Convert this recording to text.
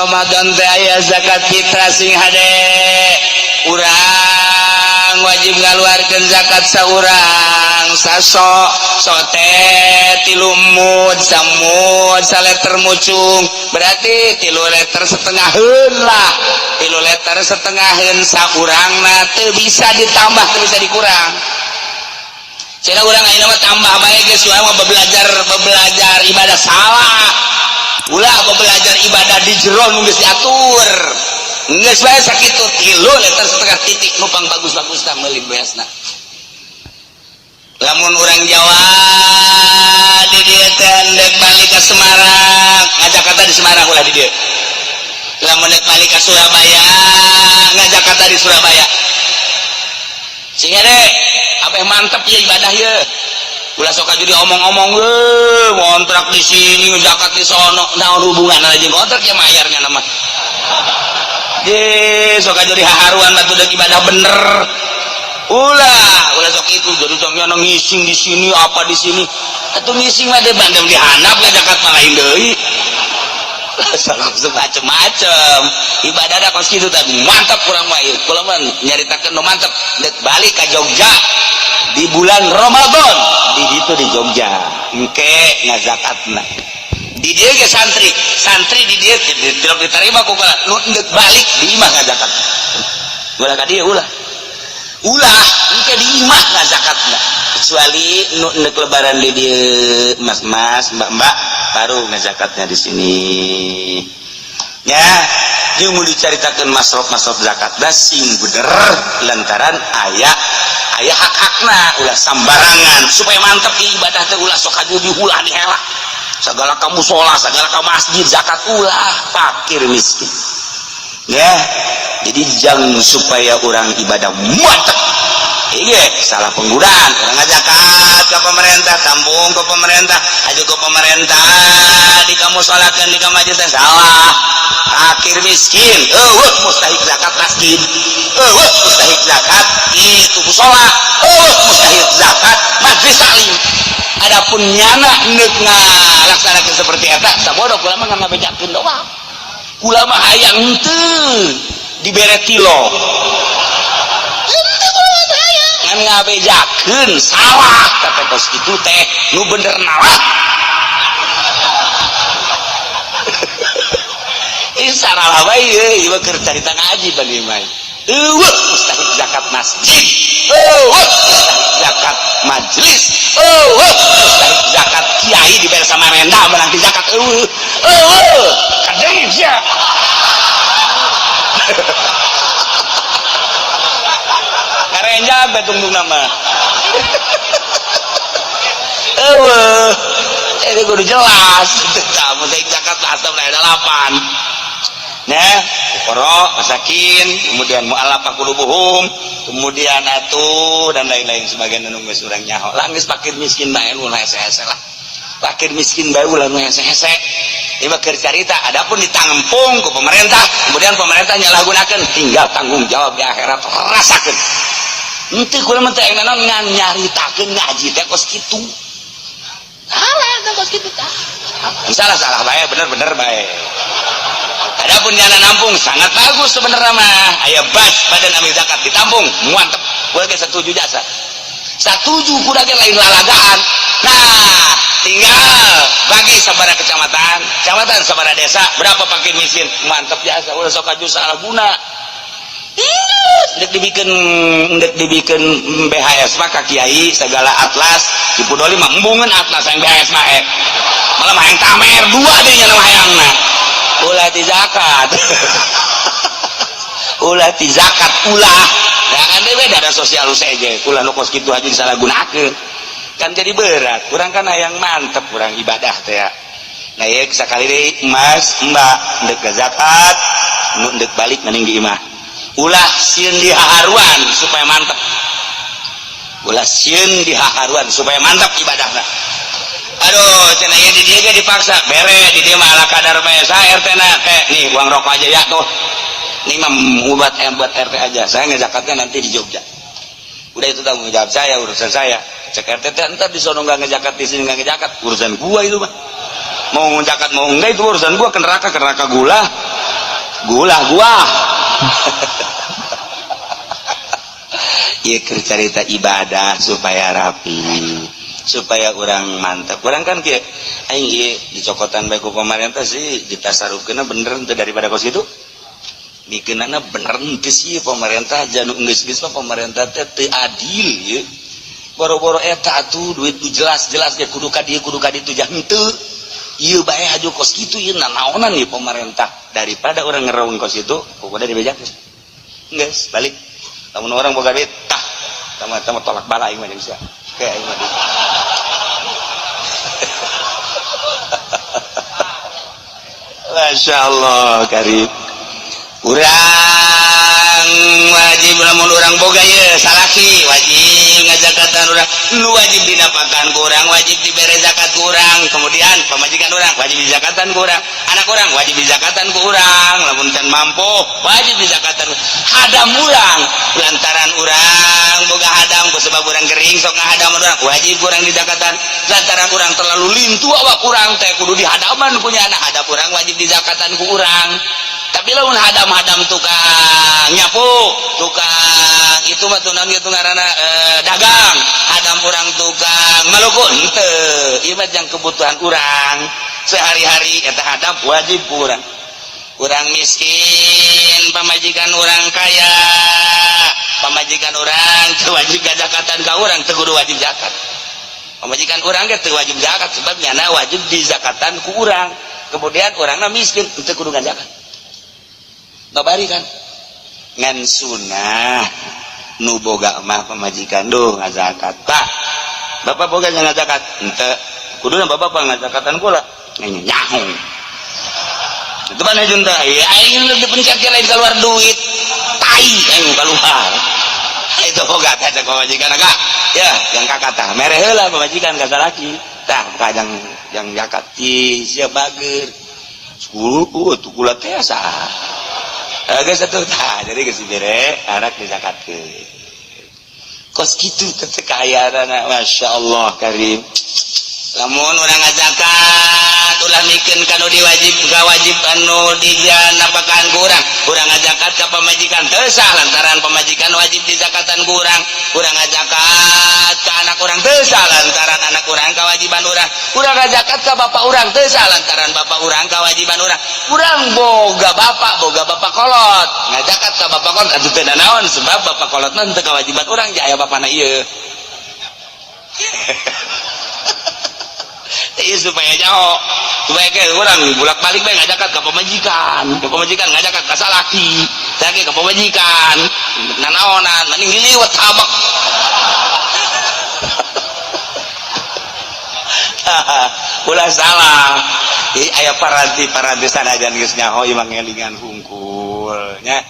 Ramadan teh aya zakat fitrah sing hade urang wajib ngaluarkeun zakat saurang sasok sote tilumud samud saleter mucung berarti 3 liter setengaheun lah 3 liter setengaheun saurangna teu bisa ditambah teu bisa dikurang. Cina urang ayeuna mah tambah bae geus mah belajar ibadah salah ulah belajar ibadah di jero nu geus diatur geus bae sakitu 3 liter setengah titik nupang bagus-bagus tah meuli beasna. Lamun urang Jawa di dieu teh hendak balik ka Semarang ngajak kata di Semarang ulah di dieu. Lamun hendak balik ka Surabaya ngajak kata di Surabaya. Sing ade apa mantep ya ibadah ya. Ulah sok jadi omong-omong ngontrak di sini zakat di sono naon hubungan aja ngontrak ya mayarnya nama. Sok jadi haharuan batu dan ibadah bener. Ulah sok itu jadi contohnya ngising di sini apa di sini. Atuh ngising mah de bandem dihandap ka zakat mah lain deui. Macam-macam ibadah ada kos kitu teh mantap kurang mah ieu. Kula mah nyaritakeun nu mantap dek balik ka Jogja di bulan Ramadan di ditu di Jogja engke ngazakatna. Di dieu ge santri di dieu tidak diterima ku kula nu dek balik di imah ngazakat. Ulah ka dieu ulah engke di imah ngazakatna. Kecuali nu dek lebaran di dieu mas-mas mbak-mbak baru ngazakatnya di sini ya. Jeung mun dicaritakeun masraf zakat da sing bener lantaran aya hak-hakna ulah sambarangan supaya mantep ibadah teh ulah sok ajudi ulah dihela segala ka mushola segala ka masjid zakat ulah fakir miskin ya. Jadi jangan supaya orang ibadah mantep iya salah penggunaan orang ngajakat ke pemerintah tampung ke pemerintah aju ke pemerintah di kamu sholakan di kamu aja salah akhir miskin mustahik zakat masjid mustahik zakat itu musola mustahik zakat majlis taklim. Adapun nyana neuk ngalaksanakeun seperti eta sabodo kula mah ngabejakeun doang kula mah hayang henteu dibere tilo ngabejakeun salah tapi kos kitu teh nu bener nalah. Ini salah bae ieu keur carita ngaji bagi mah. Mustahik zakat masjid. Mustahik zakat majelis. Mustahik zakat kiai dibere Samarenda menanti zakat kadang ya. Karenjag betungtung nama. Ini kudu jelas. Kamu saya zakat asam ada 8. Nah, fuqara, masakin, kemudian mu'allafah qulubuhum, kemudian atuh dan lain-lain sebagian anu geus urang nyaho. Lah geus fakir miskin bae ulah hese-hese lah. Fakir miskin bae ulah hese-hese. Ieu mah keur carita, adapun ditampung ku pemerintah, kemudian pemerintah nyalahgunakeun tinggal tanggung jawab di akhirat rasakeun. Henteu kula mah teh naon nyaritakeun ngaji teh kos kitu. Salah teh kos kitu tah. Salah bae bener bae. Adapun jana nampung sangat bagus sebenarnya mah. Aya bas badan amil zakat ditampung mantep. Kula ge setuju jasa. Setuju kuda ge lain lalagaan. Nah, tinggal bagi sabaraha kecamatan sabaraha desa berapa fakir miskin mantep jasa ulah sok aju salah guna. Dek dibikeun BHS mah ka kiai segala atlas di Pudoli mah embungeun atlas yang BHS mah malah mah yang tamer dua deui nya mah hayangna. Ulah ti zakat ulah ti zakat ulah ya kan teh beda ada sosial seje ulah nu kos kitu aja disalahgunakeun kan jadi berat urang kan hayang mantep urang ibadah teh ya. Nah ieu sakali deui mas mbak endek zakat nu endek balik mending di imah ulah sieun dihaharuan supaya mantep supaya mantap ibadahna. Aduh cenah ieu di dieu ge dipaksa bere di dieu mah ala kadar bae saya RT na teh nih uang rokok aja ya tuh ini mah buat RT aja saya ngezakatnya nanti di Jogja udah itu tanggung jawab saya urusan saya cek RT teh entar di sono enggak ngezakat di sini enggak ngezakat urusan gua itu mah mau ngezakat mau enggak itu urusan gua ke neraka gula gua ieu keur carita ibadah supaya rapi, supaya orang mantap. Orang kan kieu aing ieu dicokotan bae ku pamarentah sih ditasarufkeunna bener teu daripada kos kitu. Mikeunana bener teu sih pamarentah janu geus-geus mah pamarentah teh teu adil ieu. Boro-boro eta tuh duit nu jelas-jelas ge kudu ka dieu kudu ka ditu jah henteu. Ieu bae haju kos kitu ieu nanaonan ieu pamarentah daripada orang ngereung kos itu pokoknya dibejak. Geus balik. Lamun orang boga duit tah sama tolak bala aing mah bisa. Kayak aing mah. Masya Allah karim. Urang wajib lamun urang boga ye salaki wajib ngazakatan urang nu wajib dinapakan ku urang wajib dibere zakat ku urang kemudian pamajikan urang wajib dizakatan ku urang anak urang wajib dizakatan ku urang lamun can mampu wajib dizakatan hadam urang lantaran urang boga hadam ku sebab urang gering sok ngahadam urang wajib urang dizakatan lantaran urang terlalu lintu awak urang teh kudu dihadaman punya anak hadap urang wajib dizakatan ku urang. Tapi lamun hadam-hadam tukang nyapu, tukang itu mah tunan gitu ngaranna dagang, hadam urang tukang malukun henteu. Ieu mah jang kebutuhan urang sehari-hari eta hadam wajib urang. Urang miskin, pamajikan urang kaya, pamajikan urang teu wajib zakatan ka urang teu kudu wajib zakat. Pamajikan urang ge teu wajib zakat sebab nyana wajib dizakatan ku urang. Kemudian urangna miskin teu kudu ngazakat. Babari kan ngan sunah nu boga mah pamajikan duh ngazakat pak bapak boga ngazakat henteu kuduna bapak ngazakatan kula nyaho itu mana junta ya aing dipencet ke lain keluar duit tai aing keluar itu boga kaca pamajikan agak ya yang kakak tah mere heula pamajikan ka salaki tah kadang yang zakat ti sia bager 10 tuh kula teh sah agak satu tah jadi geus dibere anak dizakatkeun kos kitu teh kayana masyaallah karim lamun urang ngazakat ulah mikeun kanu diwajib wajib anu dijanapakan ku urang ngazakat ka pamajikan teu sah lantaran pamajikan wajib dizakatan ku urang ngazakat ka anak urang teu sah lantaran anak urang kawajiban urang ngazakat ka bapak urang teu sah lantaran bapak urang kawajiban urang boga bapak kolot ngazakat ka bapak kolot atuh teu naon sebab bapak kolot mah teu kawajiban urang jaya bapana ieu iya supaya jauh supaya kayak orang bolak balik bae ngajakat ke pemajikan ngajakat ke salaki saya ke pemajikan nanaonan mending diliwat habak ulah salah aya paranti sanajan geus nyaho imang ngelingan hungkulnya